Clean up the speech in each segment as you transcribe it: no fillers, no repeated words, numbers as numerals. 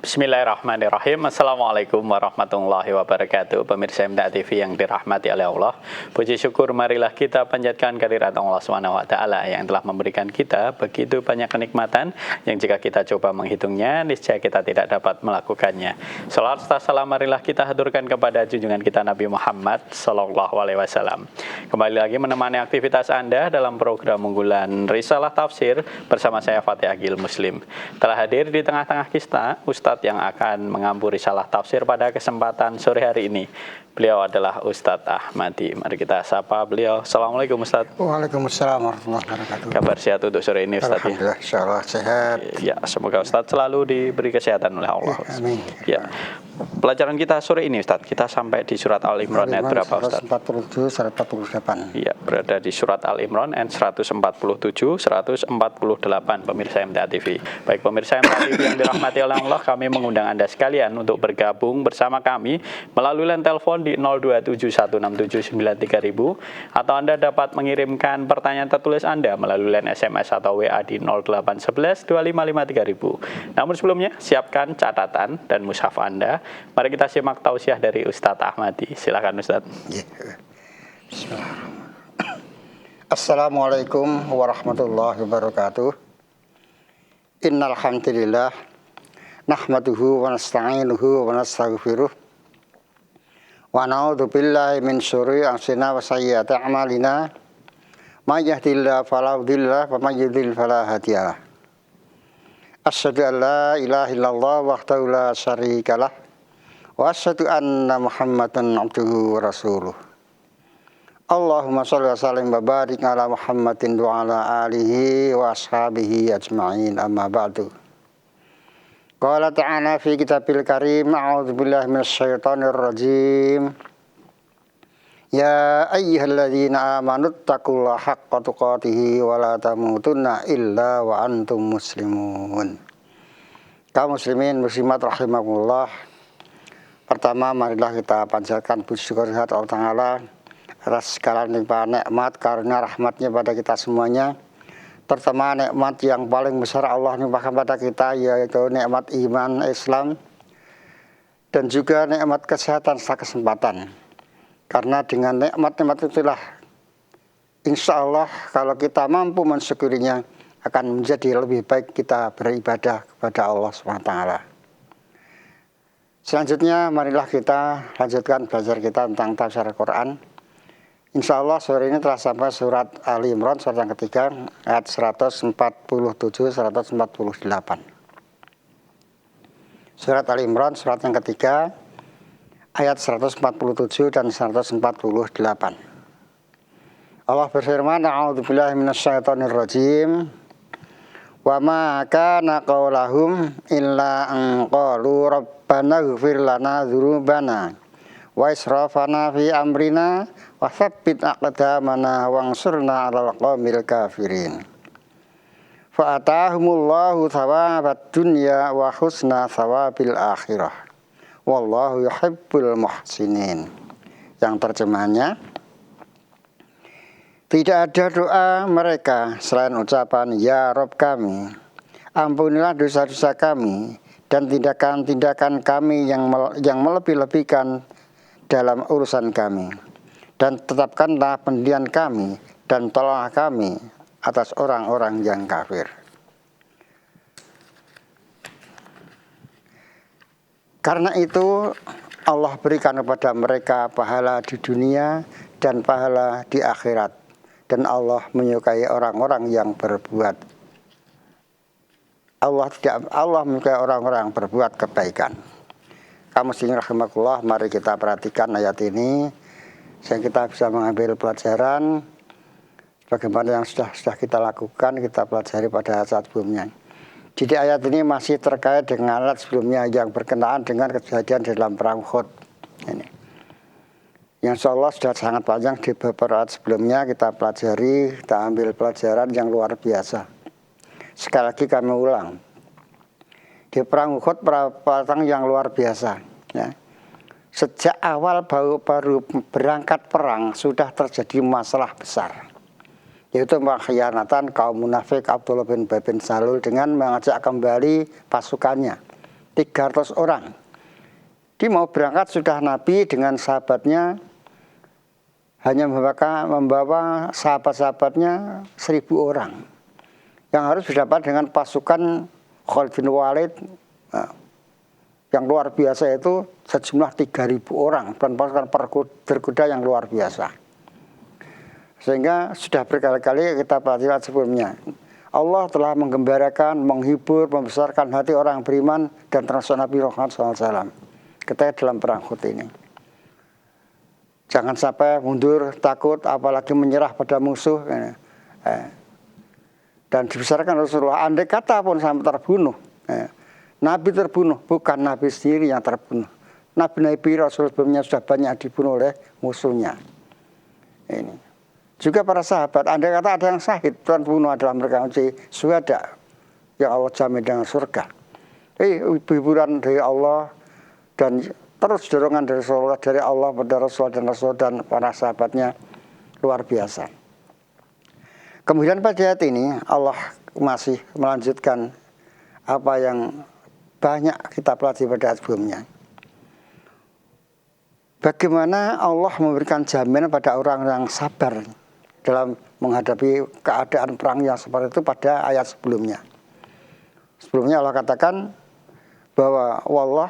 Bismillahirrahmanirrahim. Assalamualaikum warahmatullahi wabarakatuh. Pemirsa MTA TV yang dirahmati oleh Allah, puji syukur marilah kita panjatkan kehadirat Allah Subhanahu wa taala yang telah memberikan kita begitu banyak kenikmatan yang jika kita coba menghitungnya niscaya kita tidak dapat melakukannya. Salawat serta salam marilah kita haturkan kepada junjungan kita Nabi Muhammad sallallahu alaihi wasallam. Kembali lagi menemani aktivitas Anda dalam program unggulan Risalah Tafsir bersama saya Fatih Agil Muslim. Telah hadir di tengah-tengah kita Ustadz yang akan mengampu risalah tafsir pada kesempatan sore hari ini. Beliau adalah Ustadz Ahmadi. Mari kita sapa beliau. Assalamualaikum Ustadz. Waalaikumsalam warahmatullahi wabarakatuh. Kabar sehat untuk sore ini Ustadz? Alhamdulillah, insyaallah sehat. Ya, semoga Ustadz selalu diberi kesehatan oleh Allah. Amin. Ya. Pelajaran kita sore ini Ustadz, kita sampai di surat Al-Imran ayat berapa Ustadz? 147, 148. Iya, berada di surat Al-Imran ayat 147, 148 pemirsa MTA TV. Baik pemirsa MTA TV yang dirahmati oleh Allah, kami mengundang Anda sekalian untuk bergabung bersama kami melalui line telepon di 02716793000 atau Anda dapat mengirimkan pertanyaan tertulis Anda melalui line SMS atau WA di 08112553000. Namun sebelumnya, siapkan catatan dan mushaf Anda. Mari kita simak tausiah dari Ustadz Ahmadi. Silakan Ustadz. Assalamualaikum warahmatullahi wabarakatuh. Innal hamdalillah nahmaduhu wa nasta'inuhu wa nastaghfiruh wa na'udzu billahi min syururi anfusina wa sayyiati a'malina. May yahdihillahu fala mudilla wa may yudlil fala hadiyalah. Asyhadu an la ilaha illallah wahdahu la syarikalah wa asyhadu anna Muhammadan abduhu wa rasuluh. Allahumma shalli wa sallim wa barik ala Muhammadin wa ala alihi wa ashabihi ajma'in, amma ba'du. Qala ta'ala fi kitabil karim, a'udzu billahi minasy syaithanir rajim. Ya ayyuhalladzina amanu taqullaha haqqa tuqatih wa la tamutunna illa wa antum muslimun. Kaum muslimin muslimat rahimakumullah. Pertama, marilah kita panjatkan puji syukur kehadirat Allah Ta'ala atas segala nikmat, karunia, rahmatnya pada kita semuanya. Terutama nikmat yang paling besar Allah nimpahkan pada kita, yaitu nikmat iman Islam dan juga nikmat kesehatan serta kesempatan. Karena dengan nikmat-nikmat itulah insya Allah kalau kita mampu mensyukurinya akan menjadi lebih baik kita beribadah kepada Allah SWT. Selanjutnya marilah kita lanjutkan belajar kita tentang tafsir Al-Quran. Insya Allah sore ini telah sampai surat Ali Imran surat yang ketiga ayat 147-148. Surat Ali Imran surat yang ketiga ayat 147 dan 148. Allah berfirman, a'udzubillahi minasyaitonir rajim. Wa ma kana qaulahum illa an qalu rabbana ighfir lana dzunubana wa israfana fi amrina wa tsabbit aqdamana wansurna 'alal qaumil kafirin. Fa atahumullahu thawabad dunya wa husna thawabil akhirah. Wallahu yuhibbul muhsinin. Yang terjemahannya, tidak ada doa mereka selain ucapan ya Rabb kami, ampunilah dosa-dosa kami dan tindakan-tindakan kami yang melebih-lebihkan dalam urusan kami, dan tetapkanlah pendirian kami dan tolonglah kami atas orang-orang yang kafir. Karena itu Allah berikan kepada mereka pahala di dunia dan pahala di akhirat. Dan Allah menyukai orang-orang yang berbuat. Allah menyukai orang-orang yang berbuat kebaikan. Kaum muslimin rahimakumullah, mari kita perhatikan ayat ini sehingga kita bisa mengambil pelajaran bagaimana yang sudah kita lakukan, kita pelajari pada saat sebelumnya. Jadi ayat ini masih terkait dengan ayat sebelumnya yang berkenaan dengan kejadian dalam perang Uhud. Ini yang insya Allah sudah sangat panjang di beberapa ayat sebelumnya kita pelajari, kita ambil pelajaran yang luar biasa. Sekali lagi kami ulang, di perang Uhud perang yang luar biasa. Ya. Sejak awal baru berangkat perang sudah terjadi masalah besar. Yaitu pengkhianatan kaum munafik Abdullah bin Ubay bin Salul dengan mengajak kembali pasukannya. 300 orang. Dia mau berangkat sudah Nabi dengan sahabatnya hanya membawa sahabat-sahabatnya 1000 orang. Yang harus berdapat dengan pasukan Khalid bin Walid yang luar biasa itu sejumlah 3000 orang dan pasukan berkuda yang luar biasa. Sehingga sudah berkali-kali kita pelajari sebelumnya. Allah telah menggembirakan, menghibur, membesarkan hati orang beriman dan termasuk Nabi Muhammad SAW ketika dalam perang Uhud ini. Jangan sampai mundur, takut, apalagi menyerah pada musuh. Dan dibesarkan Rasulullah, andai kata pun sampai terbunuh. Nabi terbunuh, bukan Nabi sendiri yang terbunuh. Nabi Rasul sebelumnya sudah banyak dibunuh oleh musuhnya. Ini. Juga para sahabat, andai kata ada yang syahid, Tuhan bunuh adalah mereka menjadi syuhada yang Allah jamin dengan surga. Hiburan dari Allah dan terus dorongan dari Rasulullah, dari Allah pada Rasul dan para sahabatnya luar biasa. Kemudian pada ayat ini Allah masih melanjutkan apa yang banyak kita pelajari pada ayat sebelumnya. Bagaimana Allah memberikan jaminan pada orang yang sabar dalam menghadapi keadaan perang yang seperti itu pada ayat sebelumnya. Sebelumnya Allah katakan bahwa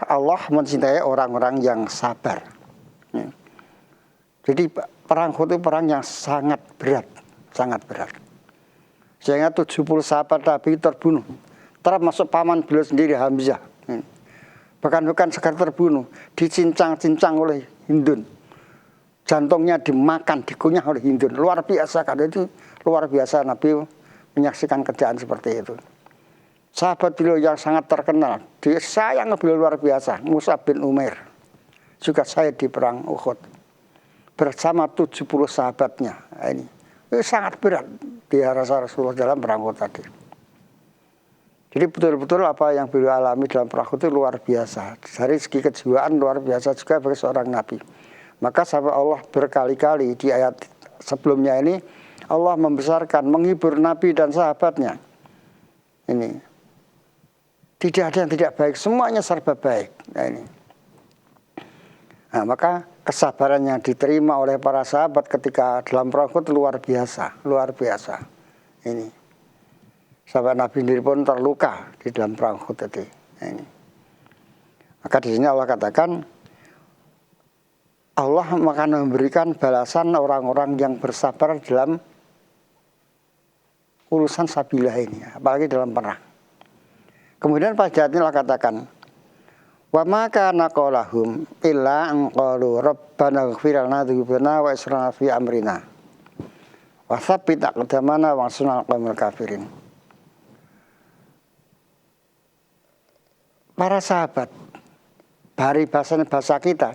Allah mencintai orang-orang yang sabar. Jadi perang Uhud itu perang yang sangat berat, sangat berat. Sehingga 70 sahabat Nabi terbunuh, termasuk paman beliau sendiri Hamzah. Bahkan bukan sekadar terbunuh, dicincang-cincang oleh Hindun. Jantungnya dimakan, dikunyah oleh Hindun. Luar biasa, karena itu luar biasa Nabi menyaksikan kerjaan seperti itu. Sahabat beliau yang sangat terkenal, disayang beliau luar biasa, Mus'ab bin Umair, juga syahid di perang Uhud bersama 70 sahabatnya. Ini sangat berat di hadapan Rasulullah dalam perang Uhud tadi. Jadi betul-betul apa yang beliau alami dalam perang Uhud itu luar biasa. Dari segi kejiwaan luar biasa juga bagi seorang Nabi. Maka sampai Allah berkali-kali di ayat sebelumnya ini Allah membesarkan, menghibur Nabi dan sahabatnya. Ini tidak ada yang tidak baik, semuanya serba baik. Nah, maka kesabaran yang diterima oleh para sahabat ketika dalam perang Uhud luar biasa, luar biasa. Ini sahabat Nabi sendiri pun terluka di dalam perang Uhud tadi. Ini. Maka di sini Allah katakan Allah akan memberikan balasan orang-orang yang bersabar dalam urusan sabilah ini, apalagi dalam perang. Kemudian pada ayat ini Allah katakan, wa ma kana qaulahum illa an qalu rabbana ighfir lana dzunubana wa israfna fi amrina wa tsabbit aqdamana wa ansurna 'alal qaumil kafirin. Para sahabat, dari bahasa kita,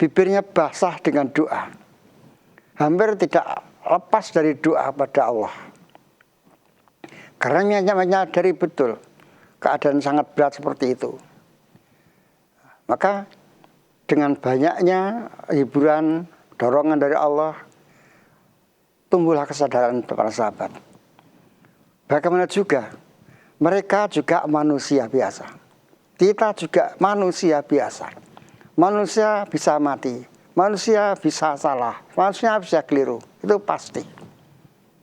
bibirnya basah dengan doa. Hampir tidak lepas dari doa pada Allah. Karena menyadari betul keadaan sangat berat seperti itu. Maka dengan banyaknya hiburan, dorongan dari Allah, tumbuhlah kesadaran para sahabat. Bagaimana juga, mereka juga manusia biasa. Kita juga manusia biasa. Manusia bisa mati, manusia bisa salah, manusia bisa keliru. Itu pasti.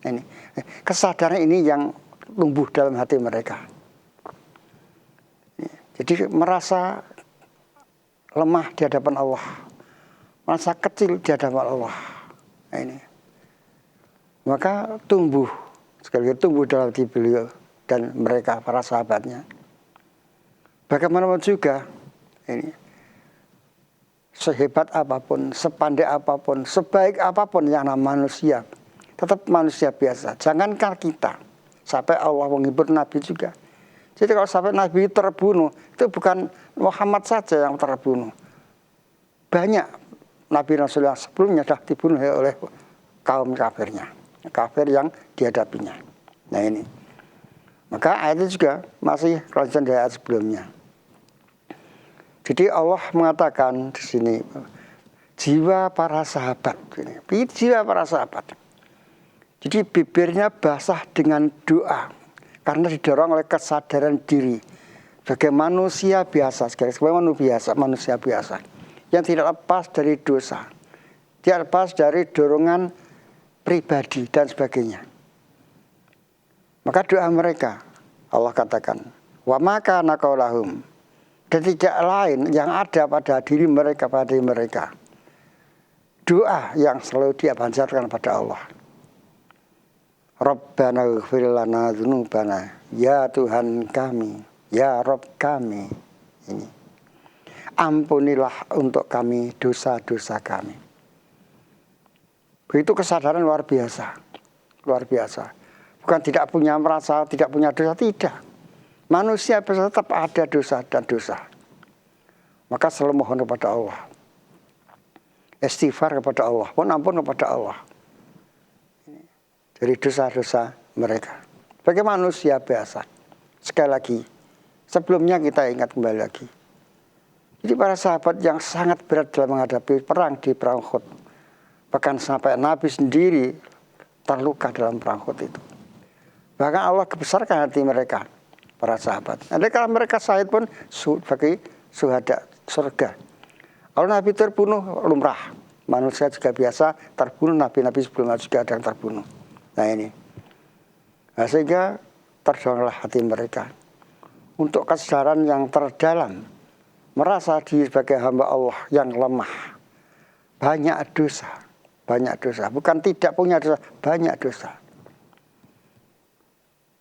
Ini kesadaran ini yang tumbuh dalam hati mereka. Jadi merasa lemah di hadapan Allah, merasa kecil di hadapan Allah. Ini. Maka tumbuh, sekali lagi tumbuh dalam hati beliau dan mereka para sahabatnya. Bagaimanapun juga, ini sehebat apapun, sepandai apapun, sebaik apapun yang namanya manusia, tetap manusia biasa. Jangankan kita, sampai Allah menghibur Nabi juga. Jadi kalau sampai Nabi terbunuh, itu bukan Muhammad saja yang terbunuh. Banyak Nabi Rasulullah sebelumnya sudah dibunuh oleh kaum kafirnya, kafir yang dihadapinya. Nah ini. Maka ayat itu juga masih kelanjutan dari ayat sebelumnya. Jadi Allah mengatakan di sini, jiwa para sahabat. Jiwa para sahabat. Jadi bibirnya basah dengan doa. Karena didorong oleh kesadaran diri. sebagai manusia biasa, sebagai manusia biasa yang tidak lepas dari dosa, tidak lepas dari dorongan pribadi dan sebagainya. Maka doa mereka, Allah katakan, wa maka naqaulahum, dan tidak lain yang ada pada diri mereka, doa yang selalu dia panjatkan pada Allah. Rabbana ighfir lana dzunubana, ya Tuhan kami, ya Rabb kami, ini ampunilah untuk kami dosa-dosa kami. Itu kesadaran luar biasa, luar biasa. Bukan tidak punya merasa, tidak punya dosa, tidak. Manusia tetap ada dosa dan dosa. Maka selalu mohon kepada Allah, istighfar kepada Allah, mohon ampun kepada Allah dari dosa-dosa mereka. Sebagai manusia biasa. Sekali lagi, sebelumnya kita ingat kembali lagi. Jadi para sahabat yang sangat berat dalam menghadapi perang di perang Uhud. Bahkan sampai Nabi sendiri terluka dalam perang Uhud itu. Bahkan Allah kebesarkan hati mereka, para sahabat. Nanti kalau mereka syahid pun sebagai syuhada surga. Kalau Nabi terbunuh, lumrah. Manusia juga biasa terbunuh, nabi-nabi sebelumnya juga ada yang terbunuh. Nah ini. Nah, sehingga terdoronglah hati mereka untuk kesadaran yang terdalam, merasa diri sebagai hamba Allah yang lemah, banyak dosa, bukan tidak punya dosa, banyak dosa.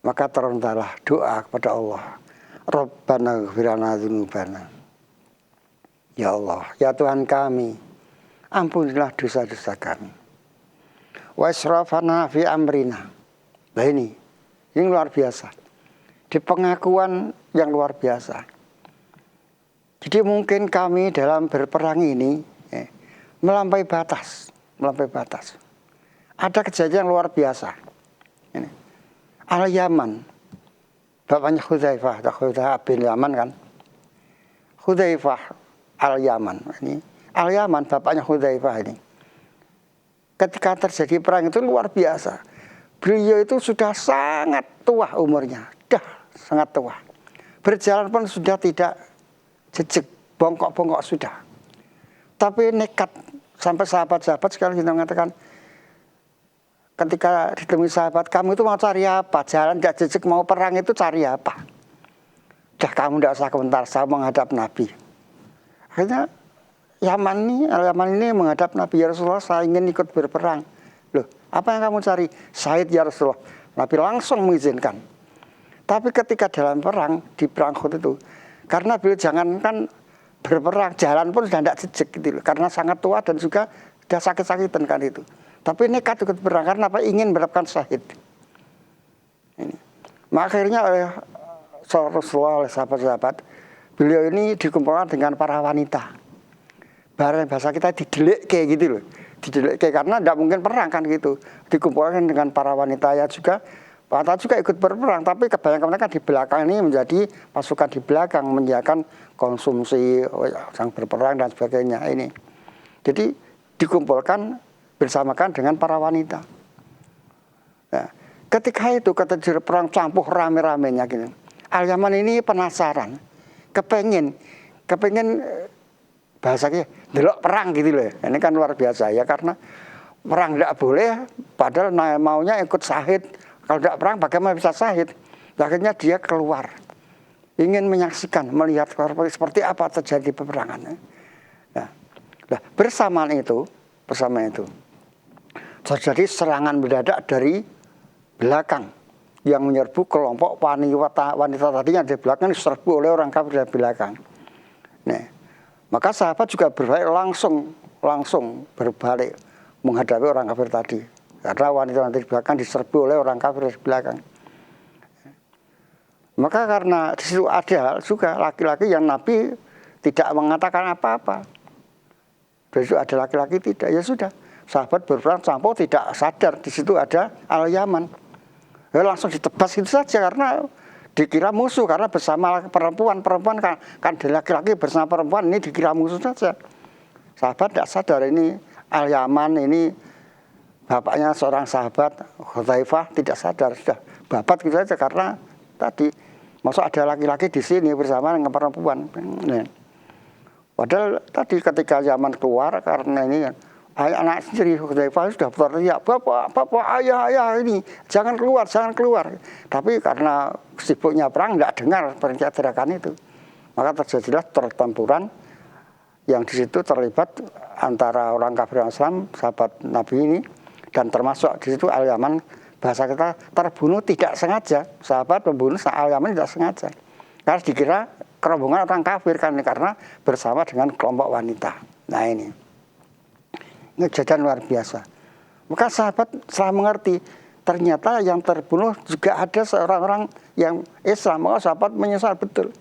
Maka terendahlah doa kepada Allah, Rabbana ighfir lana dzunubana, ya Allah, ya Tuhan kami, ampunilah dosa-dosa kami, wa israfana fi amrina. Nah ini luar biasa, di pengakuan yang luar biasa. Jadi mungkin kami dalam berperang ini melampaui batas. Ada kejadian luar biasa. Ini. Al-Yaman, bapaknya Hudzaifah bin Yaman kan. Hudzaifah Al-Yaman. Ini Al-Yaman bapaknya Hudzaifah ini. Ketika terjadi perang itu luar biasa. Beliau itu sudah sangat tua umurnya, sangat tua. Berjalan pun sudah tidak jejak, bongkok-bongkok sudah. Tapi nekat, sampai sahabat-sahabat sekali kita mengatakan, ketika ditemui sahabat, kamu itu mau cari apa? Jalan tidak jejak, mau perang itu cari apa? Dah kamu tidak usah komentar, saya menghadap Nabi. Akhirnya Al-Yaman ini menghadap Nabi, ya Rasulullah, saya ingin ikut berperang. Loh, apa yang kamu cari? Syahid ya Rasulullah. Nabi langsung mengizinkan. Tapi ketika dalam perang, di perang Uhud itu, karena beliau jangankan berperang, jalan pun sudah tidak jejak gitu loh. Karena sangat tua dan juga sudah sakit-sakitan kan itu. Tapi nekat ikut berperang karena apa? Ingin mendapatkan syahid. Ini. Maka akhirnya oleh Rasulullah, oleh sahabat-sahabat, beliau ini dikumpulkan dengan para wanita. Bahasa kita didelik kayak gitu loh. Didelik kayak karena tidak mungkin perang kan gitu. Dikumpulkan dengan para wanita ya juga. Wanita juga ikut berperang, tapi kebanyakan mereka di belakang ini menjadi pasukan di belakang, menyediakan konsumsi yang berperang dan sebagainya ini. Jadi dikumpulkan bersamakan dengan para wanita. Nah, ketika itu ketika perang campur rame-ramenya gini, Al-Yaman ini penasaran, kepengen bahasanya delok perang gitu loh. Ini kan luar biasa ya, karena perang tidak boleh, padahal maunya ikut syahid. Kalau tidak perang bagaimana bisa syahid? Akhirnya dia keluar, ingin menyaksikan, melihat seperti apa terjadi peperangan. Nah, bersamaan itu terjadi serangan mendadak dari belakang yang menyerbu kelompok wanita tadi yang di belakang diserbu oleh orang kafir dari belakang. Nah, maka sahabat juga berbalik langsung berbalik menghadapi orang kafir tadi. Karena wanita di belakang diserbu oleh orang kafir di belakang. Maka karena di situ ada juga laki-laki yang Nabi tidak mengatakan apa-apa. Di situ ada laki-laki tidak, ya sudah. Sahabat berperang campur tidak sadar di situ ada Al-Yaman. Ya langsung ditebas gitu saja karena dikira musuh, karena bersama perempuan kan laki-laki bersama perempuan ini dikira musuh saja. Sahabat tidak sadar ini Al-Yaman ini bapaknya seorang sahabat, Hudzaifah, tidak sadar, sudah babat gitu saja karena tadi Masa ada laki-laki di sini bersama dengan perempuan. Nah, padahal tadi ketika zaman keluar karena ini anak sendiri Hudzaifah sudah berteriak, bapak, ayah ini jangan keluar. Tapi karena sibuknya perang tidak dengar teriakan itu, maka terjadilah pertempuran yang di situ terlibat antara orang kafir Islam, sahabat Nabi ini, dan termasuk di situ Al-Yaman, bahasa kita terbunuh tidak sengaja, sahabat membunuh Al-Yaman tidak sengaja, karena dikira kerombongan orang kafir kan, karena bersama dengan kelompok wanita. Nah ini kejadian luar biasa. Maka sahabat setelah mengerti ternyata yang terbunuh juga ada seorang orang yang Islam, maka sahabat menyesal betul.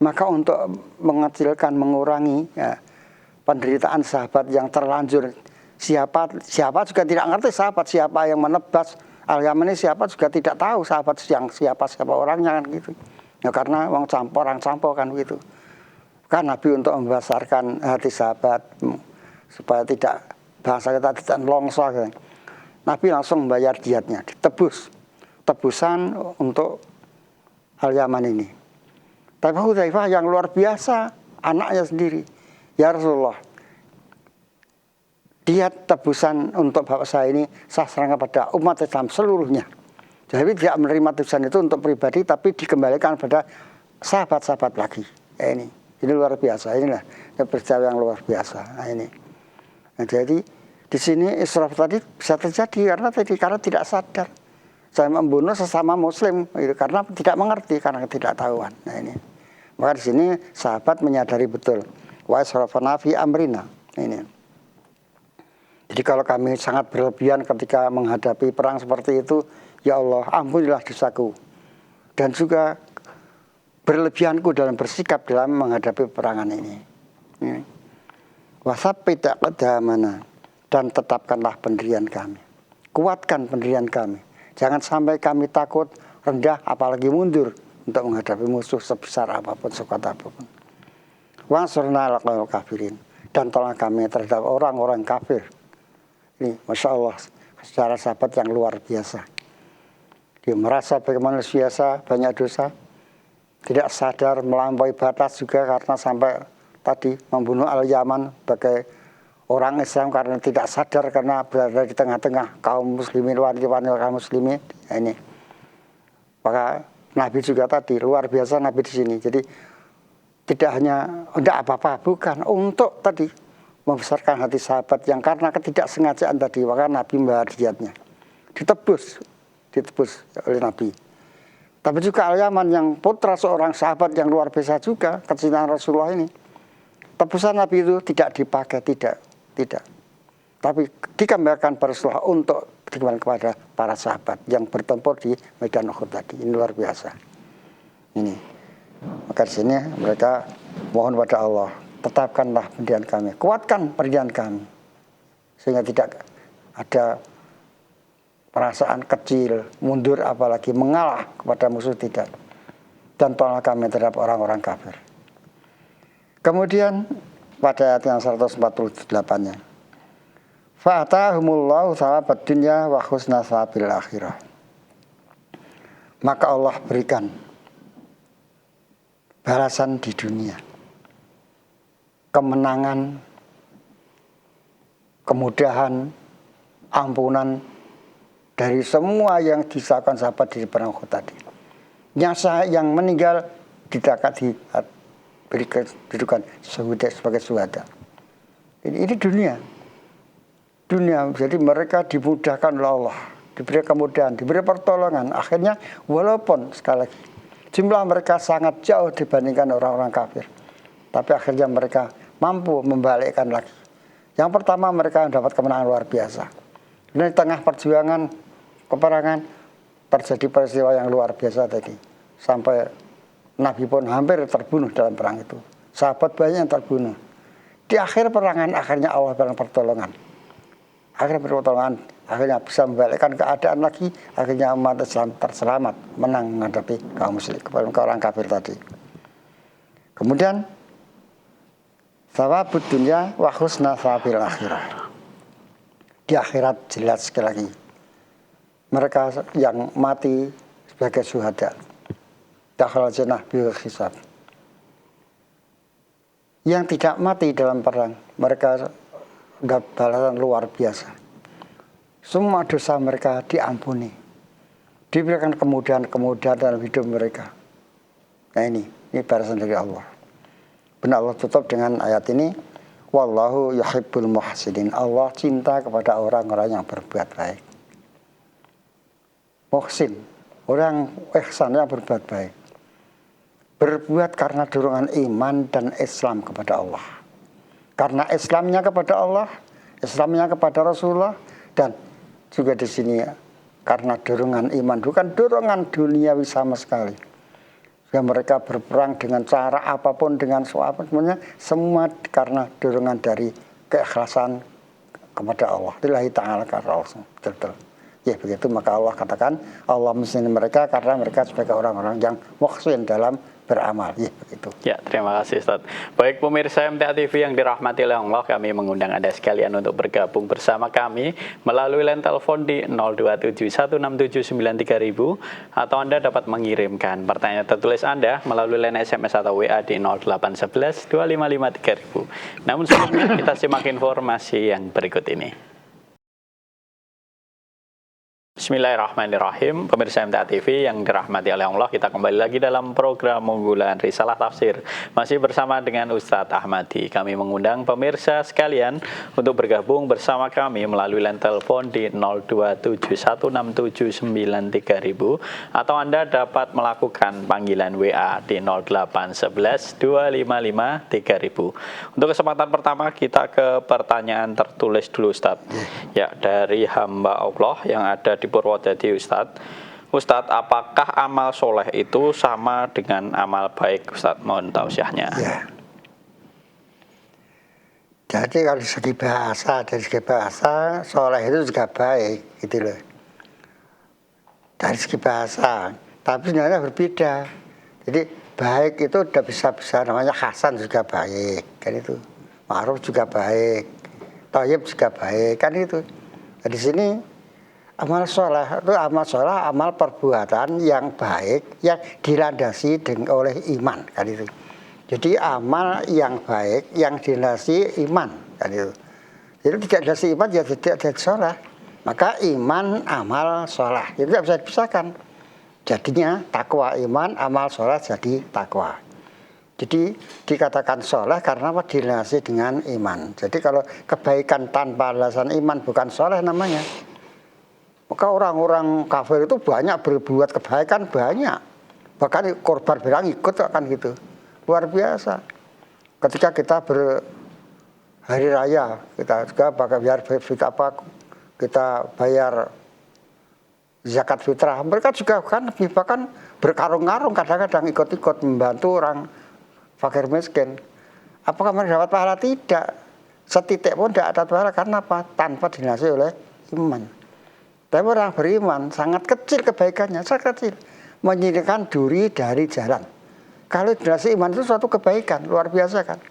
Maka untuk mengecilkan, mengurangi penderitaan sahabat yang terlanjur, siapa juga tidak ngerti sahabat siapa yang menebas Al-Yaman ini, siapa juga tidak tahu sahabat yang siapa orangnya kan gitu. Ya karena orang campur kan begitu. Kan Nabi untuk membesarkan hati sahabat supaya tidak, bahasa kita tidak longso kan. Nabi langsung membayar diatnya, ditebus. Tebusan untuk Al-Yaman ini. Tapi Hudzaifah yang luar biasa, anaknya sendiri. Ya Rasulullah, diat tebusan untuk bapak saya ini saya serahkan kepada umat Islam seluruhnya. Jadi tidak menerima tebusan itu untuk pribadi, tapi dikembalikan pada sahabat-sahabat lagi. Ini luar biasa. Inilah peristiwa yang luar biasa. Nah, ini. Nah, jadi di sini israf tadi bisa terjadi karena tidak sadar. Saya membunuh sesama Muslim karena tidak mengerti, karena ketidaktahuan. Nah ini. Maka di sini sahabat menyadari betul. Wa israfna fi amrina. Ini. Jadi kalau kami sangat berlebihan ketika menghadapi perang seperti itu, ya Allah, ampunilah dosaku. Dan juga berlebihanku dalam bersikap dalam menghadapi peperangan ini. Wasabbit aqdamana, dan tetapkanlah pendirian kami. Kuatkan pendirian kami. Jangan sampai kami takut, rendah, apalagi mundur untuk menghadapi musuh sebesar apapun, sekuat apapun. Wansurna 'alal kafirin, dan tolong kami terhadap orang-orang kafir. Ini Masya Allah, secara sahabat yang luar biasa. Dia merasa bagaimana biasa, banyak dosa, tidak sadar melampaui batas juga karena sampai tadi membunuh Al-Yaman sebagai orang Islam karena tidak sadar, karena berada di tengah-tengah kaum muslimin, wanita-wanita kaum muslimin. Nah, ini. Maka Nabi juga tadi luar biasa Nabi di sini. Jadi tidak hanya tidak apa-apa, bukan untuk tadi membesarkan hati sahabat yang karena ketidaksengajaan tadi, maka Nabi membayar diatnya. Ditebus oleh Nabi. Tapi juga Al-Yaman yang putra seorang sahabat yang luar biasa juga, kecintaan Rasulullah ini. Tebusan Nabi itu tidak dipakai, tidak. Tapi dikembalikan Rasulullah untuk dikembalikan kepada para sahabat yang bertempur di medan Uhud tadi. Ini luar biasa. Ini. Maka di sini mereka mohon pada Allah, tetapkanlah pendirian kami, kuatkan pendirian kami, sehingga tidak ada perasaan kecil, mundur, apalagi mengalah kepada musuh, tidak. Dan tolonglah kami terhadap orang-orang kafir. Kemudian pada ayat yang 148-nya, fa'atahumullahu thawabad dunya wa husna thawabil akhirah. Maka Allah berikan balasan di dunia, kemenangan, kemudahan, ampunan dari semua yang disahkan sahabat di perang Uhud tadi. Yang meninggal tidak diberikan kedudukan sebagai syuhada. Ini dunia. Jadi mereka dimudahkan oleh Allah, diberi kemudahan, diberi pertolongan. Akhirnya walaupun sekali lagi jumlah mereka sangat jauh dibandingkan orang-orang kafir, tapi akhirnya mereka mampu membalikkan lagi. Yang pertama, mereka dapat kemenangan luar biasa. Di tengah perjuangan peperangan terjadi peristiwa yang luar biasa tadi, sampai Nabi pun hampir terbunuh dalam perang itu. Sahabat banyak yang terbunuh. Di akhir perangan akhirnya Allah berikan pertolongan. Akhirnya bisa membalikkan keadaan lagi. Akhirnya umat Islam terselamat, menang menghadapi kaum muslim, kepada orang kafir tadi. Kemudian thawabud dunya wa husna thawabil akhirah. Di akhirat jelas sekali lagi, mereka yang mati sebagai syuhada, dakhalal jannah bighairi hisab. Yang tidak mati dalam perang, mereka dapat balasan luar biasa. Semua dosa mereka diampuni, diberikan kemudahan-kemudahan dalam hidup mereka. Nah ini balasan dari Allah. Benar Allah tutup dengan ayat ini, wallahu yuhibbul muhsinin. Allah cinta kepada orang-orang yang berbuat baik. Muhsin, orang ihsan yang berbuat baik. Berbuat karena dorongan iman dan Islam kepada Allah. Karena Islamnya kepada Allah, Islamnya kepada Rasulullah, dan juga di sini karena dorongan iman, bukan dorongan duniawi sama sekali. Ya, mereka berperang dengan cara apapun, dengan suatu semuanya, semua karena dorongan dari keikhlasan kepada Allah. Lillahi ta'ala karena Allah. Betul. Ya begitu, maka Allah katakan Allah mencintai mereka karena mereka sebagai orang-orang yang muhsin dalam beramal. Ya begitu. Ya, terima kasih Ustaz. Baik pemirsa MTA TV yang dirahmati oleh Allah, kami mengundang Anda sekalian untuk bergabung bersama kami melalui line telepon di 02716793000 atau Anda dapat mengirimkan pertanyaan tertulis Anda melalui line SMS atau WA di 08112553000. Namun sebelumnya kita simak informasi yang berikut ini. Bismillahirrahmanirrahim. Pemirsa MTA TV yang dirahmati oleh Allah, kita kembali lagi dalam program unggulan Risalah Tafsir. Masih bersama dengan Ustadz Ahmadi. Kami mengundang pemirsa sekalian untuk bergabung bersama kami melalui line telepon di 02716793000 atau Anda dapat melakukan panggilan WA di 08112553000. Untuk kesempatan pertama kita ke pertanyaan tertulis dulu Ustadz. Ya, dari hamba Allah yang ada di Purwodadi Ustadz. Ustadz, apakah amal soleh itu sama dengan amal baik Ustadz? Mohon tausiahnya. Ya. Jadi kalau dari segi bahasa soleh itu juga baik gitu loh. Dari segi bahasa, tapi sebenarnya berbeda. Jadi baik itu udah bisa namanya hasan juga baik, kan itu. Ma'ruf juga baik, thayyib juga baik, kan itu. Nah, di sini amal soleh itu amal perbuatan yang baik yang dilandasi oleh iman, kan itu. Jadi amal yang baik yang dilandasi iman, kan itu. Jadi tidak dilandasi iman ya tidak ada soleh. Maka iman amal soleh itu tidak bisa dipisahkan. Jadinya takwa iman, amal soleh jadi takwa. Jadi dikatakan soleh karena dilandasi dengan iman. Jadi kalau kebaikan tanpa landasan iman bukan soleh namanya. Maka orang-orang kafir itu banyak berbuat kebaikan, banyak. Bahkan korban perang ikut akan gitu. Luar biasa. Ketika kita berhari raya, kita juga kita bayar zakat fitrah. Mereka juga kan bahkan berkarung-karung, kadang-kadang ikut-ikut membantu orang fakir miskin. Apakah mereka dapat pahala? Tidak. Setitik pun tidak ada pahala. Karena apa? Tanpa dinasih oleh iman. Tapi orang beriman sangat kecil kebaikannya, sangat kecil. Menyingkirkan duri dari jalan. Kalau dinasih iman itu suatu kebaikan, luar biasa kan.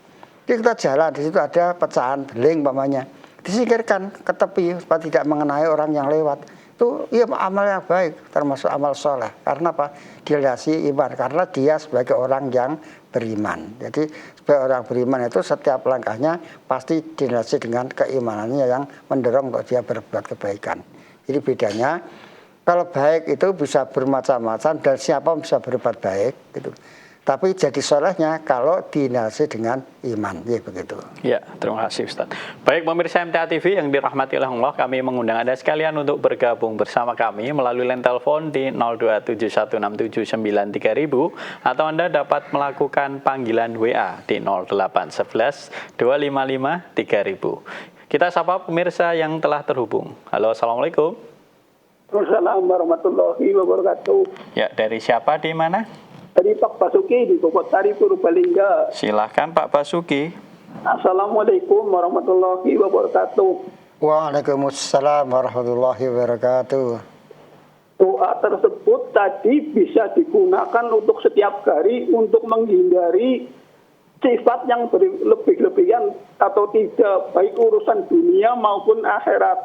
Jadi kita jalan, di situ ada pecahan beling umpamanya. Disingkirkan ke tepi supaya tidak mengenai orang yang lewat. Itu ya amal yang baik, termasuk amal soleh. Karena apa? Dinasih iman, karena dia sebagai orang yang beriman. Jadi sebagai orang beriman itu setiap langkahnya pasti dinasih dengan keimanannya yang mendorong untuk dia berbuat kebaikan. Jadi bedanya kalau baik itu bisa bermacam-macam dan siapa bisa berbuat baik gitu. Tapi jadi solehnya kalau dinasih dengan iman, ya begitu. Ya, terima kasih Ustaz. Baik pemirsa MTA TV yang dirahmati oleh Allah, kami mengundang Anda sekalian untuk bergabung bersama kami melalui line telepon di 02716793000 atau Anda dapat melakukan panggilan WA di 08112553000. Kita sapa pemirsa yang telah terhubung. Halo, Assalamualaikum. Waalaikumsalam warahmatullahi wabarakatuh. Ya, dari siapa di mana? Dari Pak Basuki di Bogotari Purbalingga. Silahkan Pak Basuki. Assalamualaikum warahmatullahi wabarakatuh. Waalaikumsalam warahmatullahi wabarakatuh. Doa tersebut tadi bisa digunakan untuk setiap hari untuk menghindari sifat yang berlebih-lebihan atau tidak, baik urusan dunia maupun akhirat.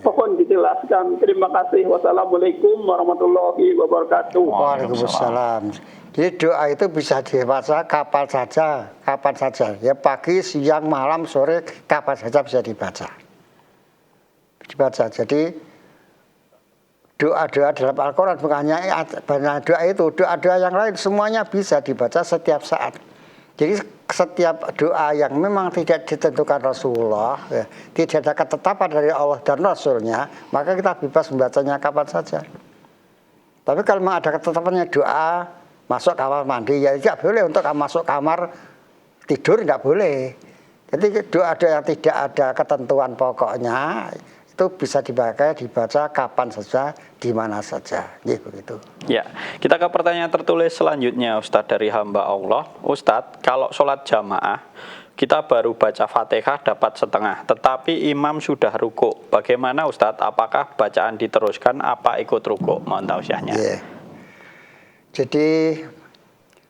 Mohon dijelaskan. Terima kasih. Wassalamualaikum warahmatullahi wabarakatuh. Waalaikumsalam. Jadi doa itu bisa dibaca kapan saja. Ya pagi, siang, malam, sore, kapan saja bisa dibaca. Jadi doa-doa dalam Al-Quran bukan hanya doa itu, doa-doa yang lain semuanya bisa dibaca setiap saat. Jadi setiap doa yang memang tidak ditentukan Rasulullah, ya, tidak ada ketetapan dari Allah dan Rasulnya, maka kita bebas membacanya kapan saja. Tapi kalau memang ada ketetapannya doa masuk kamar mandi, ya tidak boleh untuk masuk kamar tidur, tidak boleh. Jadi doa-doa yang tidak ada ketentuan pokoknya itu bisa dibaca kapan saja, di mana saja, begitu. Ya, kita ke pertanyaan tertulis selanjutnya, Ustadz, dari hamba Allah. Ustadz, kalau sholat jamaah, kita baru baca Fatihah dapat setengah, tetapi imam sudah ruku. Bagaimana Ustadz? Apakah bacaan diteruskan, apa ikut ruku? Mohon tausiahnya. Yeah. Jadi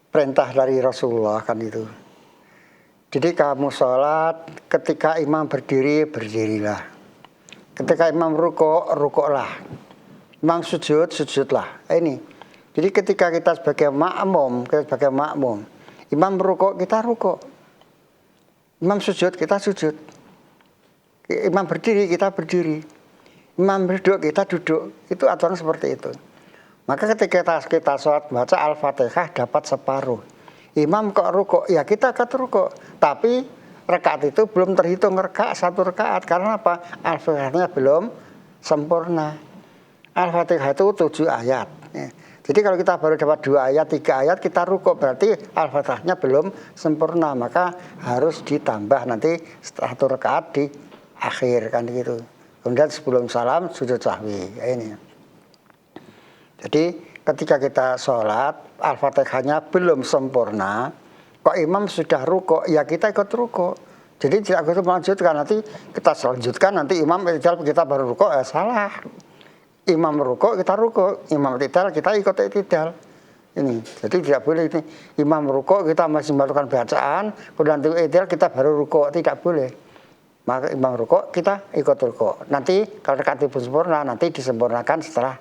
perintah dari Rasulullah kan itu. Jadi kamu sholat, ketika imam berdiri, berdirilah. Ketika imam rukuklah. Imam sujud, sujudlah. Ini. Jadi ketika kita sebagai makmum, imam rukuk, kita rukuk. Imam sujud, kita sujud. Imam berdiri, kita berdiri. Imam duduk, kita duduk. Itu aturan seperti itu. Maka ketika kita sholat baca Al-Fatihah dapat separuh. Imam kok rukuk, ya kita akan rukuk. Tapi rakaat itu belum terhitung satu rakaat. Karena apa? Al-Fatihahnya belum sempurna. Al-Fatihah itu 7 ayat. Jadi kalau kita baru dapat 2 ayat, 3 ayat, kita rukuk. Berarti Al-Fatihahnya belum sempurna. Maka harus ditambah nanti satu rakaat di akhir. Kan gitu. Kemudian sebelum salam, sujud sahwi. Ini. Jadi ketika kita sholat, Al-Fatihahnya belum sempurna, kok imam sudah rukuk, ya kita ikut rukuk. Jadi tidak kita melanjutkan, nanti kita selanjutkan, nanti imam i'tidal kita baru rukuk, ya salah. Imam rukuk, kita rukuk. Imam i'tidal, kita ikut i'tidal. Ini, jadi tidak boleh ini. Imam rukuk, kita masih melakukan bacaan, kemudian i'tidal kita baru rukuk, tidak boleh. Maka imam rukuk, kita ikut rukuk. Nanti kalau rakaat itu sempurna, nanti disempurnakan setelah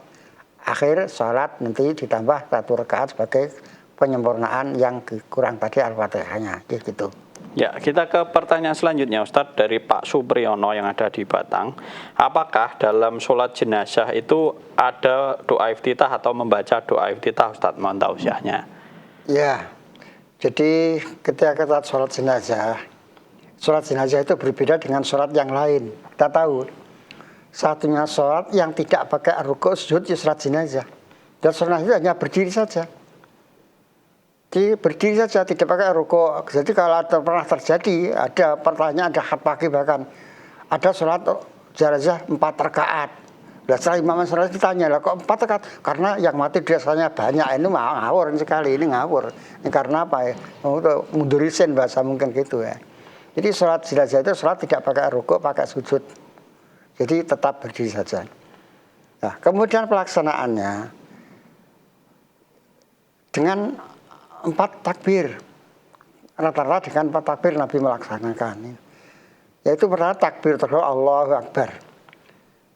akhir sholat, nanti ditambah 1 rakaat sebagai penyempurnaan yang kurang tadi Al-Fatihahnya, gitu. Ya, kita ke pertanyaan selanjutnya, Ustadz, dari Pak Supriyono yang ada di Batang. Apakah dalam sholat jenazah itu ada doa iftitah atau membaca doa iftitah, Ustadz? Mohon tausiahnya. Ya, jadi ketika kita sholat jenazah itu berbeda dengan sholat yang lain. Kita tahu, satunya sholat yang tidak pakai rukuk sujud, sholat jenazah. Dan sholat itu hanya berdiri saja. Berdiri saja, tidak pakai rukuk. Jadi kalau pernah terjadi, ada pertanyaan, ada khat pagi bahkan, ada sholat jenazah 4 rakaat. Nah, setelah imam sholat ditanya, lah kok 4 rakaat? Karena yang mati biasanya banyak, ini ngawur sekali, ini ngawur. Ini karena apa ya? Mundurisin bahasa mungkin gitu ya. Jadi sholat jenazah itu sholat tidak pakai rukuk, pakai sujud. Jadi tetap berdiri saja. Nah, kemudian pelaksanaannya dengan 4 takbir. Rata-rata dengan 4 takbir Nabi melaksanakan. Yaitu pertama takbir terus Allahu Akbar.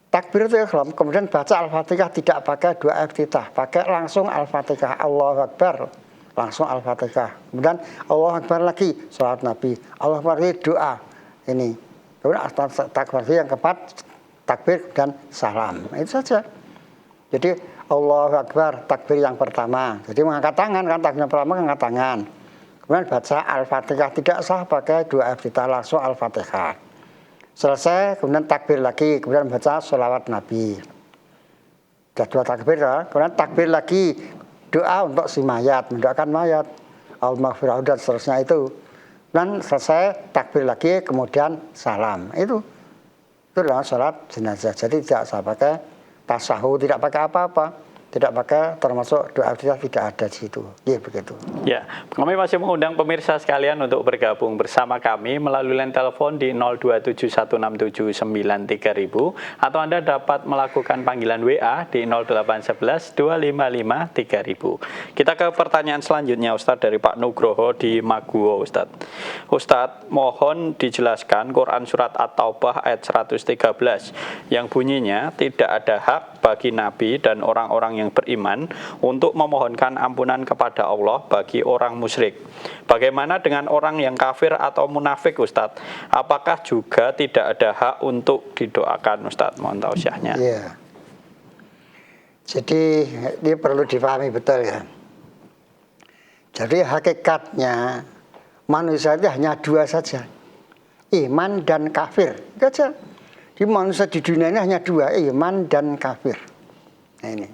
Takbir itu ikhram, kemudian baca Al-Fatihah tidak pakai doa iftitah, pakai langsung Al-Fatihah, Allahu Akbar, langsung Al-Fatihah. Kemudian Allahu Akbar lagi, salat Nabi. Allahu Akbar lagi doa. Ini. Kemudian takbir yang keempat, takbir dan salam. Itu saja. Jadi Allahu Akbar, takbir yang pertama. Jadi mengangkat tangan, kan takbir yang pertama mengangkat tangan. Kemudian baca Al-Fatihah, tidak sah pakai doa iftitah, langsung Al-Fatihah. Selesai, kemudian takbir lagi, kemudian baca sholawat Nabi. Sudah 2 takbir, kemudian takbir lagi, doa untuk si mayat, mendoakan mayat. Al-Maghfirah dan seterusnya itu. Dan selesai, takbir lagi, kemudian salam. Itu adalah sholat jenazah. Jadi tidak sah pakai tasahud, tidak pakai apa-apa, tidak pakai termasuk doa iftitah, tidak ada di situ. Ya begitu. Ya, kami masih mengundang pemirsa sekalian untuk bergabung bersama kami melalui line telepon di 02716793000 atau Anda dapat melakukan panggilan WA di 08112553000. Kita ke pertanyaan selanjutnya, Ustadz, dari Pak Nugroho di Maguwo, Ustadz. Ustadz, mohon dijelaskan Quran surat At-Taubah ayat 113 yang bunyinya tidak ada hak bagi nabi dan orang-orang yang yang beriman untuk memohonkan ampunan kepada Allah bagi orang musyrik. Bagaimana dengan orang yang kafir atau munafik, Ustadz? Apakah juga tidak ada hak untuk didoakan, Ustadz? Mohon tausiahnya. Iya. Jadi ini perlu dipahami betul ya. Jadi hakikatnya manusia itu hanya dua saja, iman dan kafir. Itu aja. Di manusia di dunia ini hanya dua, iman dan kafir. Nah ini,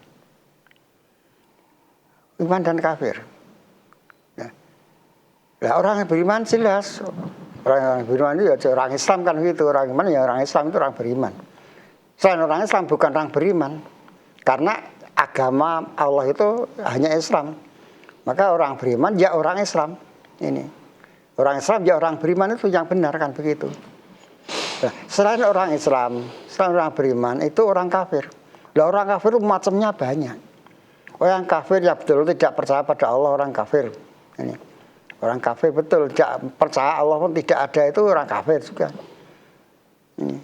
iman dan kafir. Nah, orang yang beriman jelas, orang yang beriman itu ya orang Islam kan gitu, orang iman ya orang Islam itu orang beriman. Selain orang Islam bukan orang beriman, karena agama Allah itu hanya Islam. Maka orang beriman ya orang Islam. Ini orang Islam ya orang beriman itu yang benar kan begitu. Nah, selain orang Islam, selain orang beriman itu orang kafir. Nah, orang kafir itu macamnya banyak. Orang kafir yang betul tidak percaya pada Allah, orang kafir. Ini orang kafir betul tidak percaya Allah pun tidak ada, itu orang kafir juga. Ini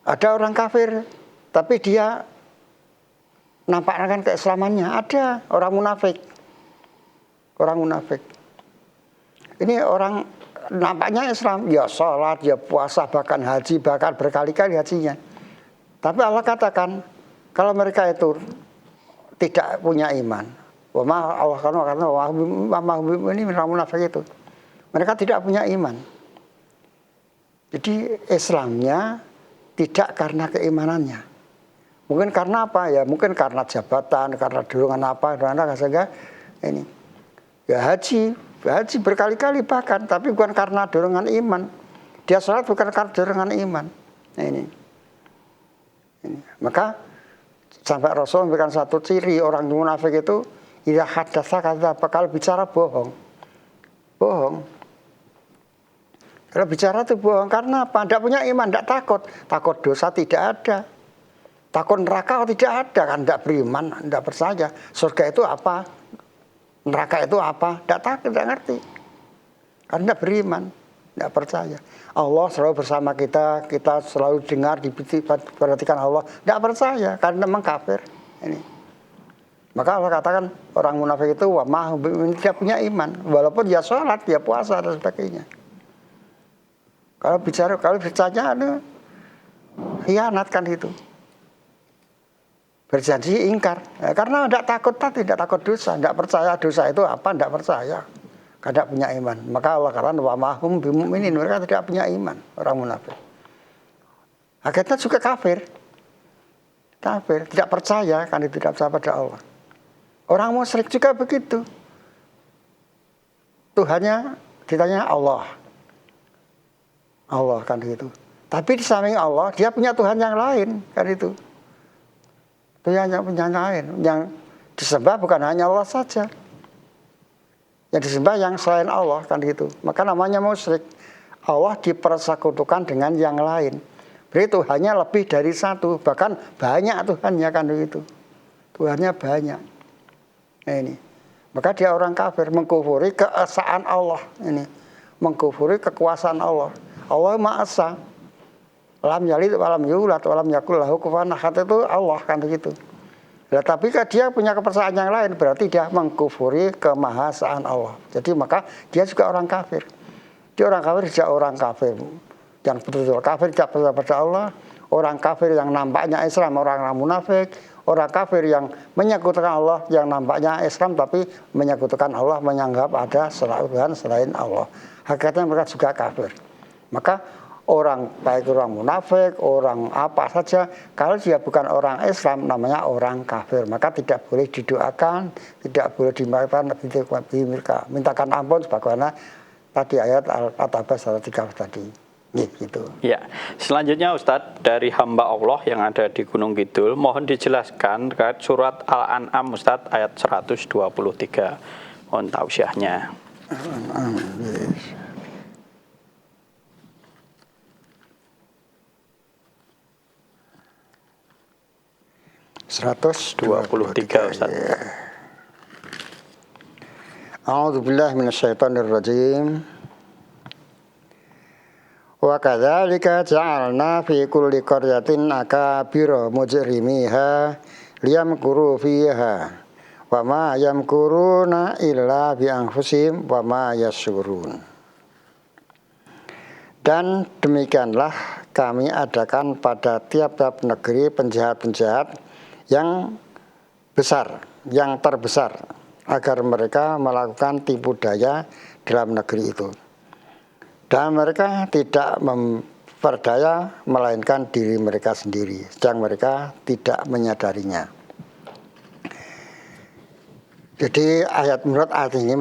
ada orang kafir tapi dia nampakkan keislamannya. Ada orang munafik. Orang munafik. Ini orang nampaknya Islam, ya sholat, ya puasa, bahkan haji, bahkan berkali-kali hajinya. Tapi Allah katakan, kalau mereka itu tidak punya iman, Allah karena ini orang munafik itu, mereka tidak punya iman. Jadi Islamnya tidak karena keimanannya. Mungkin karena apa ya? Mungkin karena jabatan, karena dorongan apa, karena sehingga ini. Ya haji berkali-kali bahkan, tapi bukan karena dorongan iman. Dia sholat bukan karena dorongan iman. Nah ini. Maka sampai Rasul memberikan satu ciri orang munafik itu, idza hadatsa kadzdzaba, kalau bicara bohong. Bohong. Kalau bicara itu bohong karena apa? Tidak punya iman, tidak takut. Takut dosa tidak ada. Takut neraka tidak ada, kan tidak beriman, tidak percaya. Surga itu apa? Neraka itu apa? Tidak tahu, tidak ngerti. Karena beriman, tidak percaya. Allah selalu bersama kita, kita selalu dengar, diperhatikan Allah. Tidak percaya, karena memang kafir. Ini. Maka Allah katakan orang munafik itu tidak punya iman, walaupun dia sholat, dia puasa dan sebagainya. Kalau bicaranya hianat kan itu. Berjanji ingkar, karena tidak takut dosa, tidak percaya dosa itu apa, tidak percaya, tidak punya iman. Maka Allah katakan wa mahum bimu'minin, mereka tidak punya iman, orang munafik. Akhirnya juga kafir, tidak percaya, kan itu tidak percaya pada Allah. Orang musyrik juga begitu, Tuhannya ditanya Allah kan gitu. Tapi di samping Allah dia punya Tuhan yang lain, kan itu. Tuhan yang punya lain, yang disembah bukan hanya Allah saja, yang disembah yang selain Allah kan gitu. Maka namanya musyrik. Allah dipersekutukan dengan yang lain. Berarti Tuhannya lebih dari satu, bahkan banyak Tuhannya kan gitu. Tuhannya banyak. Nah ini, maka dia orang kafir, mengkufuri keesaan Allah ini, mengkufuri kekuasaan Allah. Allah Maha Esa. Lam yalid walam yulad walam yakul lahu kufuwan ahad, itu Allah kan begitu. Nah, tapi dia punya kepercayaan yang lain, berarti dia mengkufuri kemahasaan Allah. Jadi maka dia juga orang kafir. Dia orang kafir, dia orang kafir yang betul-betul kafir, tidak percaya pada Allah. Orang kafir yang nampaknya Islam, orang munafik. Orang kafir yang menyekutukan Allah, yang nampaknya Islam tapi menyekutukan Allah, menganggap ada Tuhan selain Allah. Hakikatnya mereka juga kafir. Maka orang baik orang munafik, orang apa saja, kalau dia bukan orang Islam namanya orang kafir, maka tidak boleh didoakan, tidak boleh dimintakan ampun sebagaimana tadi ayat Al-Atabas 113 tadi. Gitu. Ya, selanjutnya Ustadz, dari hamba Allah yang ada di Gunung Kidul, mohon dijelaskan terkait surat Al-An'am Ustadz ayat 123. Mohon tausiahnya. Al-An'am. Yes. (123) Ustaz. A'udzubillahi minasyaitonirrajim. Wa kadzalika ja'alna fi kulli qaryatin akabira mujrimiha liyamkuru fiha wa ma yamkuruna illa bi anfusihim wa ma yasyurun. Dan demikianlah kami adakan pada tiap-tiap negeri penjahat-penjahat yang besar, yang terbesar, agar mereka melakukan tipu daya dalam negeri itu. Dan mereka tidak memperdaya melainkan diri mereka sendiri, sedang mereka tidak menyadarinya. Jadi ayat menurut ini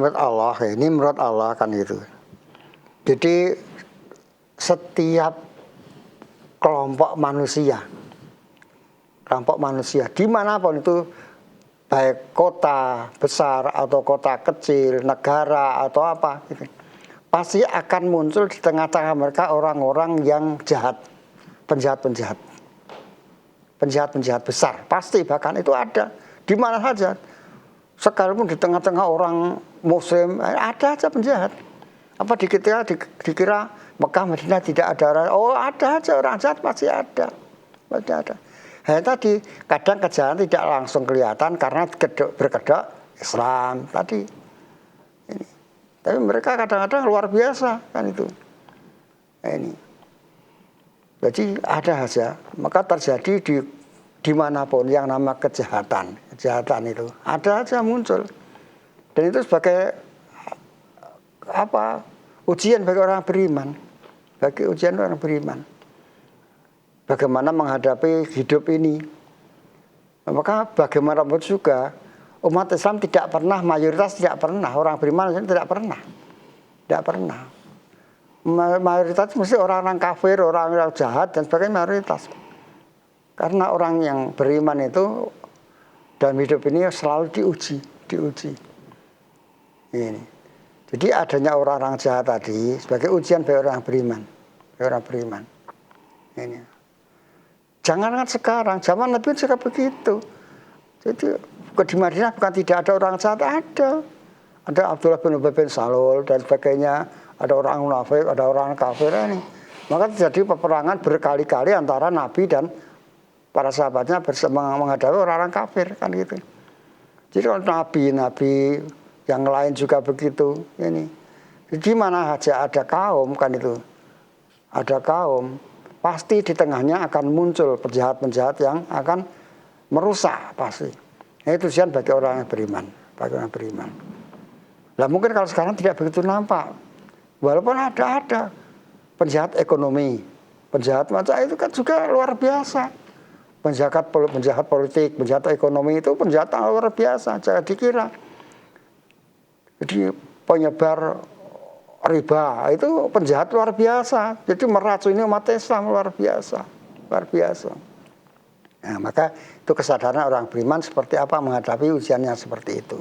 menurut Allah kan gitu. Jadi setiap kelompok manusia dimanapun itu, baik kota besar atau kota kecil, negara atau apa gitu, pasti akan muncul di tengah-tengah mereka orang-orang yang jahat, penjahat besar, pasti, bahkan itu ada di mana saja. Sekalipun di tengah-tengah orang muslim ada aja penjahat. Apa dikira Mekah Madinah tidak ada orang? Oh, ada aja orang jahat, pasti ada. Hanya tadi kadang kejahatan tidak langsung kelihatan karena berkedok Islam tadi. Ini. Tapi mereka kadang-kadang luar biasa kan itu. Ini. Jadi ada saja, maka terjadi dimanapun yang nama kejahatan itu ada aja muncul. Dan itu sebagai apa? Ujian bagi orang beriman. Bagaimana menghadapi hidup ini. Maka bagaimanapun juga umat Islam tidak pernah, mayoritas tidak pernah, orang beriman tidak pernah. Mayoritas mesti orang-orang kafir, orang-orang jahat dan sebagainya, mayoritas. Karena orang yang beriman itu dalam hidup ini selalu diuji. Ini. Jadi adanya orang-orang jahat tadi sebagai ujian bagi orang beriman. Ini. Jangankan sekarang, zaman Nabi juga begitu. Jadi di Madinah bukan tidak ada orang jahat, ada. Ada Abdullah bin Ubay bin Salul dan sebagainya. Ada orang munafik, ada orang kafir ini. Maka terjadi peperangan berkali-kali antara Nabi dan para sahabatnya menghadapi orang-orang kafir kan gitu. Jadi nabi yang lain juga begitu ini. Di mana saja ada kaum kan itu. Ada kaum, pasti di tengahnya akan muncul penjahat-penjahat yang akan merusak pasti. Itu ujian bagi orang yang beriman, Nah mungkin kalau sekarang tidak begitu nampak. Walaupun ada penjahat ekonomi, penjahat macam itu kan juga luar biasa. Penjahat politik, penjahat ekonomi itu penjahat luar biasa, jangan dikira. Jadi penyebar riba itu penjahat luar biasa. Jadi meracuni umat Islam luar biasa. Nah, maka itu kesadaran orang beriman seperti apa menghadapi ujiannya seperti itu.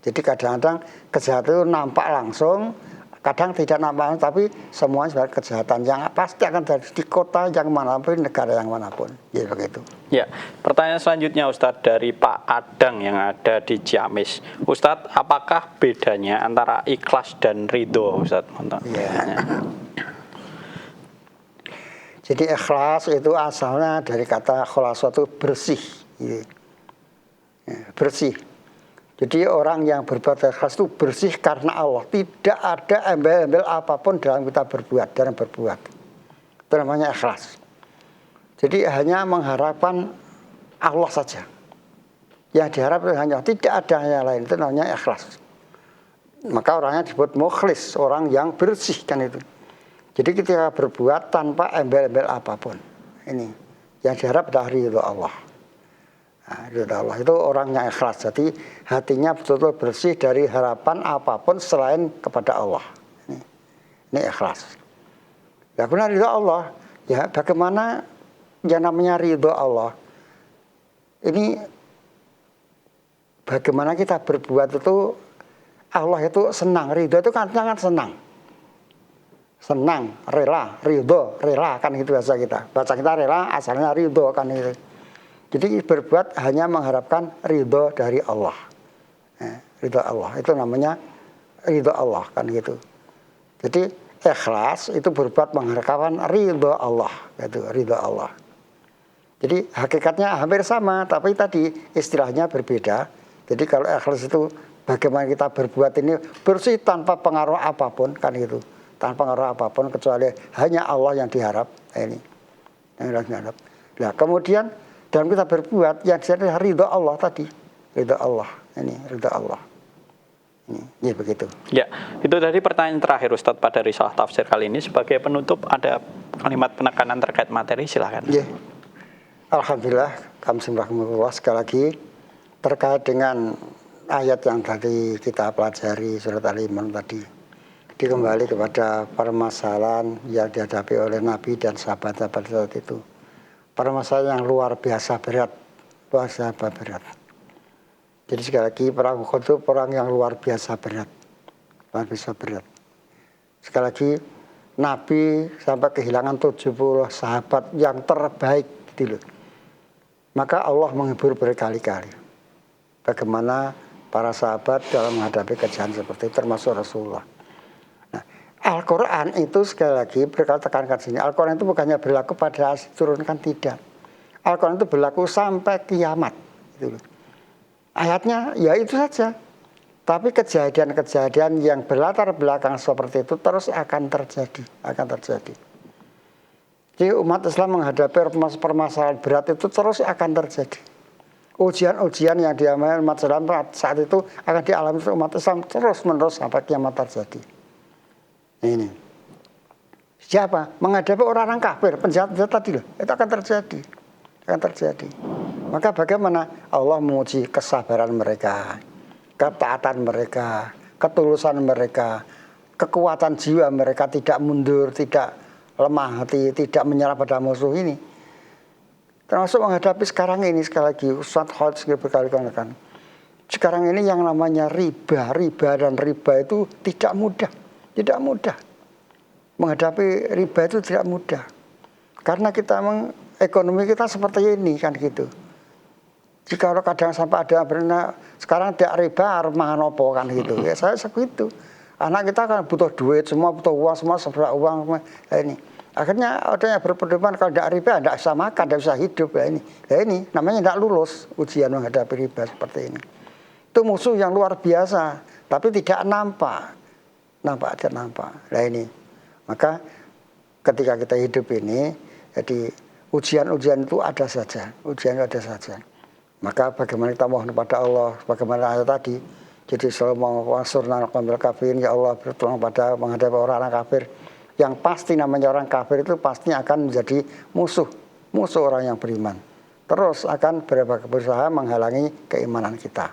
Jadi kadang-kadang kejahatan itu nampak langsung, kadang tidak nampak, tapi semuanya sebagai kejahatan yang pasti akan terjadi di kota yang manapun, negara yang manapun. Ya begitu. Ya, pertanyaan selanjutnya Ustadz dari Pak Adang yang ada di Ciamis. Ustadz, apakah bedanya antara ikhlas dan ridho, Ustadz? Ya. Jadi ikhlas itu asalnya dari kata kholasa itu bersih. Ya, bersih. Jadi orang yang berbuat ikhlas itu bersih karena Allah. Tidak ada embel-embel apapun dalam kita berbuat. Itu namanya ikhlas. Jadi hanya mengharapkan Allah saja. Yang diharap hanya tidak ada yang lain. Itu namanya ikhlas. Maka orangnya disebut mukhlis, orang yang bersih kan itu. Jadi ketika berbuat tanpa embel-embel apapun. Ini yang diharap adalah ridho Allah. Nah, ridho Allah itu orangnya ikhlas. Jadi hatinya betul-betul bersih dari harapan apapun selain kepada Allah. Ini ikhlas. Ya benar ridho Allah. Ya bagaimana yang namanya ridho Allah, ini bagaimana kita berbuat itu Allah itu senang, ridho itu kan senang, rela, ridho, rela kan gitu bahasa kita rela asalnya ridho kan itu. Jadi berbuat hanya mengharapkan ridho dari Allah, ridho Allah itu namanya ridho Allah kan gitu. Jadi ikhlas itu berbuat mengharapkan ridho Allah, gitu, ridho Allah. Jadi hakikatnya hampir sama, tapi tadi istilahnya berbeda. Jadi kalau ikhlas itu bagaimana kita berbuat ini bersih tanpa pengaruh apapun, kan gitu. Tanpa pengaruh apapun kecuali hanya Allah yang diharap. Ini yang diharap. Nah, kemudian dalam kita berbuat yang disebut ridho Allah tadi, ridho Allah. Ini ridho Allah. Ini begitu. Ya, itu tadi pertanyaan terakhir Ustadz pada risalah tafsir kali ini. Sebagai penutup ada kalimat penekanan terkait materi, silahkan. Ya. Alhamdulillah, kamsimrahmatullah sekali lagi terkait dengan ayat yang tadi kita pelajari surat Al-Imran tadi, dikembali kepada permasalahan yang dihadapi oleh Nabi dan sahabat-sahabat saat itu. Permasalahan yang luar biasa berat, luar biasa berat. Jadi sekali lagi perang Uhud itu perang yang luar biasa berat, luar biasa berat. Sekali lagi Nabi sampai kehilangan 70 sahabat yang terbaik gitu loh. Maka Allah menghibur berkali-kali bagaimana para sahabat dalam menghadapi kejadian seperti itu, termasuk Rasulullah. Nah, Al-Quran itu sekali lagi berkata-kata sini, Al-Quran itu bukannya berlaku pada turunkan, tidak. Al-Quran itu berlaku sampai kiamat. Gitu. Ayatnya ya itu saja. Tapi kejadian-kejadian yang berlatar belakang seperti itu terus akan terjadi, akan terjadi. Jadi umat Islam menghadapi permasalahan berat itu terus akan terjadi. Ujian-ujian yang dialami umat Islam saat itu akan dialami umat Islam terus-menerus sampai kiamat terjadi. Ini. Siapa? Menghadapi orang-orang kafir, penjahat-penjahat tadi loh, itu akan terjadi. Akan terjadi. Maka bagaimana Allah menguji kesabaran mereka, ketaatan mereka, ketulusan mereka, kekuatan jiwa mereka, tidak mundur, tidak lemah hati, tidak menyerah pada musuh ini. Termasuk menghadapi sekarang ini, sekali lagi Ustaz Khalid berkali-kali kan. Sekarang ini yang namanya riba dan riba itu tidak mudah. Tidak mudah. Menghadapi riba itu tidak mudah. Karena kita ekonomi kita seperti ini kan gitu. Jika kadang sampai ada benar sekarang tidak riba harus mangan opo kan gitu. Ya saya segitu. Anak kita kan butuh duit, semua butuh uang, semua serba uang semua. Ya ini. Akhirnya ada yang berpedoman kalau tidak riba tidak bisa makan, tidak bisa hidup. Ya ini. Ya ini namanya tidak lulus ujian menghadapi riba seperti ini. Itu musuh yang luar biasa, tapi tidak nampak. Tidak nampak. Nah ini. Maka ketika kita hidup ini, jadi ujian-ujian itu ada saja. Ujian itu ada saja. Maka bagaimana kita mohon kepada Allah, bagaimana ayat tadi. Jadi selalu menguasurnal qamil kafirin, ya Allah bertolong pada menghadapi orang-orang kafir. Yang pasti namanya orang kafir itu pasti akan menjadi musuh orang yang beriman. Terus akan berusaha menghalangi keimanan kita.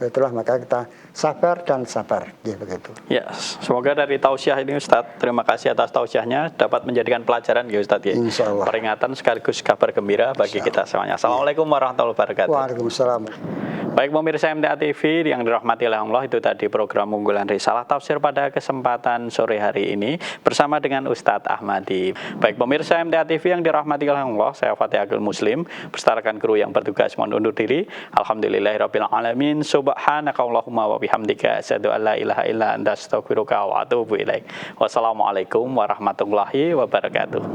Itulah maka kita sabar dan sabar. Ya begitu. Ya, semoga dari tausiah ini Ustadz, terima kasih atas tausiahnya dapat menjadikan pelajaran ya Ustadz ya. Insyaallah. Peringatan sekaligus kabar gembira bagi kita semuanya. Assalamualaikum warahmatullahi wabarakatuh. Waalaikumsalam. Baik pemirsa MTA TV yang dirahmati oleh Allah, itu tadi program unggulan Risalah Tafsir pada kesempatan sore hari ini bersama dengan Ustadz Ahmadi. Baik pemirsa MTA TV yang dirahmati oleh Allah, saya Fatih Agil Muslim beserta kru yang bertugas mohon undur diri. Alhamdulillahirabbil alamin. Subhanakallahumma wa bihamdika asyhadu an la ilaha illa anta astaghfiruka wa atubu ilaik. Wassalamualaikum warahmatullahi wabarakatuh.